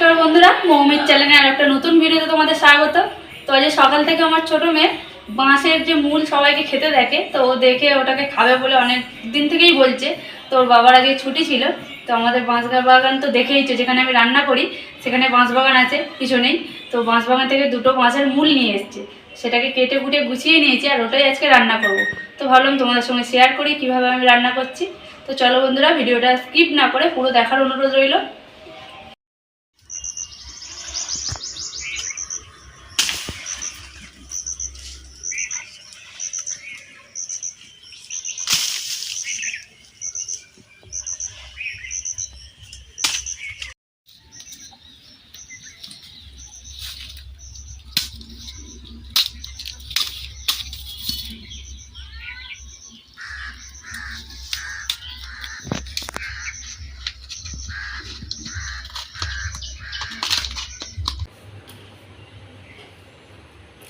নমস্কার বন্ধুরা, মৌমির চ্যানেলে আর একটা নতুন ভিডিওতে তোমাদের স্বাগত। তো আজ সকাল থেকে আমার ছোট মেয়ে বাঁশের যে মূল সবাইকে খেতে দেখে, তো ও দেখে ওটাকে খাবে বলে অনেক দিন থেকেই বলছে। তো ওর বাবার আগে ছুটি ছিল, তো আমাদের বাঁশ বাগান তো দেখেইছো, যেখানে আমি রান্না করি সেখানে বাঁশ বাগান আছে পিছনেই। তো বাঁশ বাগান থেকে দুটো বাঁশের মূল নিয়ে এসছে, সেটাকে কেটে কুটে গুছিয়ে নিয়েছি, আর ওটাই আজকে রান্না করব। তো ভাবলাম তোমাদের সঙ্গে শেয়ার করি কীভাবে আমি রান্না করছি। তো চলো বন্ধুরা, ভিডিওটা স্কিপ না করে পুরো দেখার অনুরোধ রইল।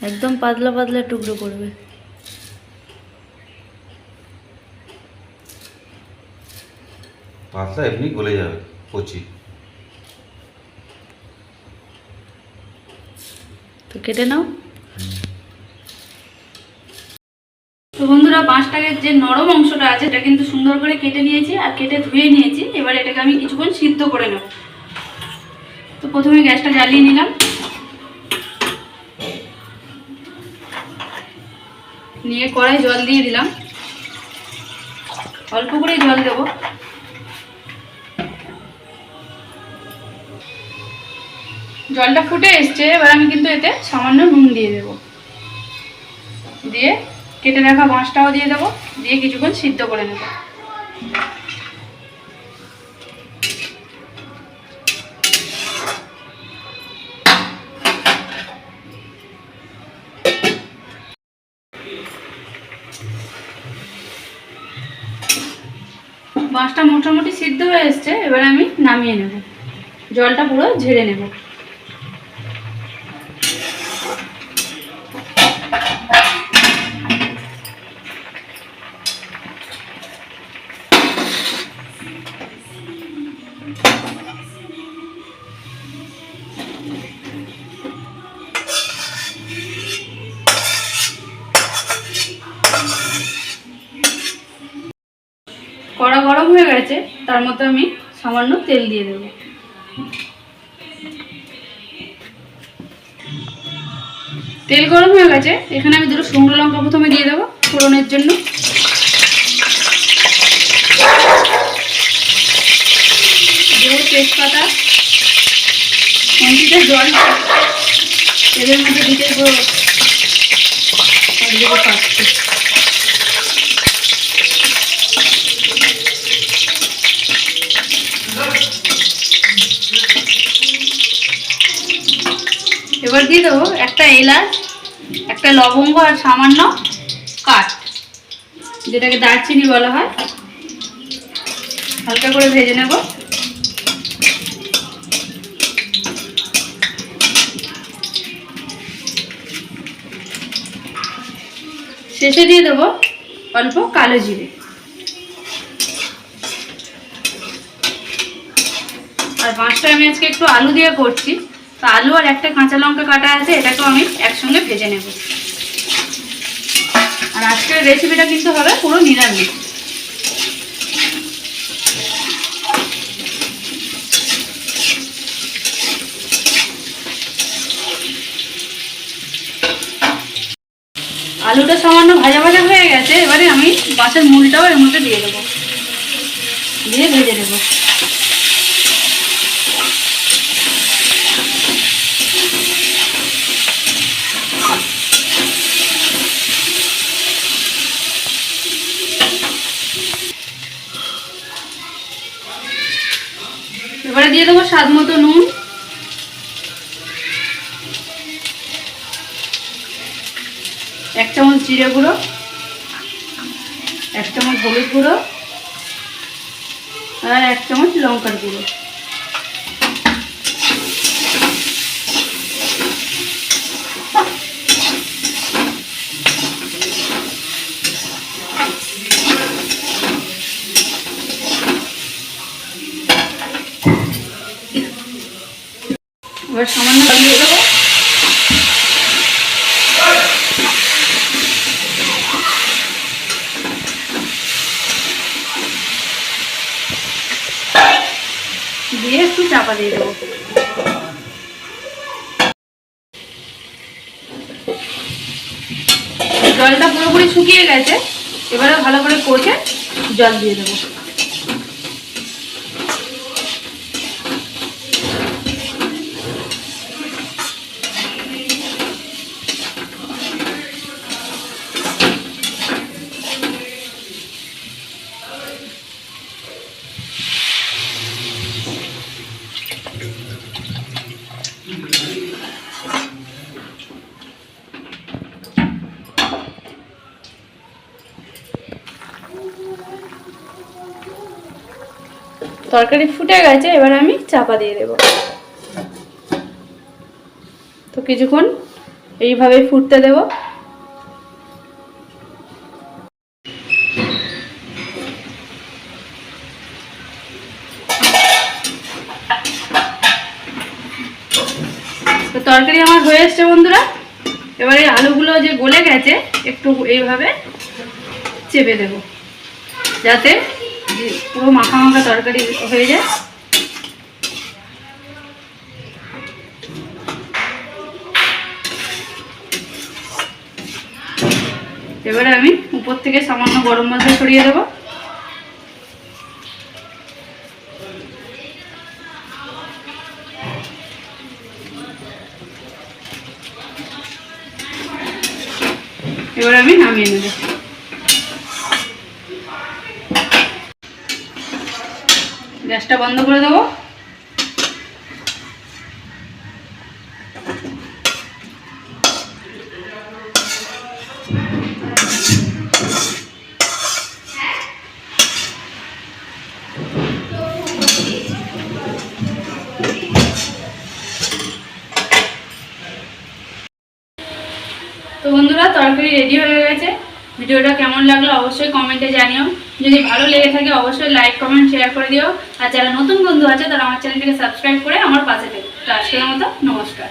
একদম পাতলা পাতলা টুকরো করবে। পাতলা এমনি গলে যাবে কচি। তো কেটে নাও। তো বন্ধুরা, বাঁশটাকে যে নরম অংশটা আছে এটা কিন্তু সুন্দর করে কেটে নিয়েছি আর কেটে ধুয়ে নিয়েছি। এবার এটাকে আমি কিছুক্ষণ সিদ্ধ করে নেব। তো প্রথমে গ্যাসটা জ্বালিয়ে নিলাম, নিয়ে কড়াই জল দিয়ে দিলাম, অল্প করে জল দেব। জলটা ফুটে এসছে, এবার আমি কিন্তু এতে সামান্য নুন দিয়ে দেব, দিয়ে কেটে রাখা বাঁশটাও দিয়ে দেবো, দিয়ে কিছুক্ষণ সিদ্ধ করে নেব। বাঁশটা মোটামুটি সিদ্ধ হয়ে এসছে, এবার আমি নামিয়ে নেব, জলটা পুরো ঝেড়ে নেব। কড়া গরম হয়ে গেছে, তার মধ্যে আমি সামান্য তেল দিয়ে দেব। তেল গরম হয়ে গেছে, এখানে আমি দুটো শুকনো লঙ্কা প্রথমে দিয়ে দেবো ফোড়নের জন্য। দেবো তেজপাতা, খন্তিতে জল এদের মধ্যে দিতে দেবো পাচ্ছি। এবার দিয়ে দেবো একটা এলাচ, একটা লবঙ্গ আর সামান্য কাঠ, যেটাকে দারচিনি বলা হয়। হালকা করে ভেজে নেব। শেষে দিয়ে দেবো অল্প কালো জিরে। আর মাছটা আমি আজকে একটু আলু দিয়ে করছি, তো আলু আর একটা কাঁচা লঙ্কা কাটা আছে, এটাকেও আমি একসঙ্গে ভেজে নেব। আর আজকের রেসিপিটা কিন্তু হবে পুরো নিরামিষ। আলুটা সামান্য ভাজা ভাজা হয়ে গেছে, এবারে আমি বাঁশের মূলটাও এর মধ্যে দিয়ে দেবো, দিয়ে ভেজে দেবো। এবারে দিয়ে দেবো স্বাদ মতো নুন, এক চামচ জিরে গুঁড়ো, এক চামচ হলুদ গুঁড়ো আর এক চামচ লঙ্কার গুঁড়ো। এবার সামান্য দিয়ে দেবো। দিয়ে একটু চাপা দিয়ে দেবো। জলটা পুরোপুরি শুকিয়ে গেছে, এবারে ভালো করে কষে জল দিয়ে দেবো। তরকারি ফুটে গেছে, এবার আমি চাপা দিয়ে দেব। তো কিছুক্ষণ এইভাবে ফুটতে দেব। তো তরকারি আমার হয়ে এসছে বন্ধুরা। এবারে আলুগুলো যে গলে গেছে একটু এইভাবে চেপে দেব, যাতে পুরো মাখা মাখা তরকারি হয়ে যায়। এবারে আমি উপর থেকে সামান্য গরম মশলা ছড়িয়ে দেবো। এবারে আমি নামিয়ে নেব। গ্যাসটা বন্ধ করে দেবো। তো বন্ধুরা, তরকারি রেডি হয়ে গেছে। ভিডিওটা কেমন লাগলো অবশ্যই কমেন্টে জানিও। যদি ভালো লেগে থাকে অবশ্যই লাইক কমেন্ট শেয়ার করে দিও। আর যারা নতুন বন্ধু আছে তারা আমার চ্যানেলটিকে সাবস্ক্রাইব করে আমার পাশে থেকো। তো আজকের মতো নমস্কার।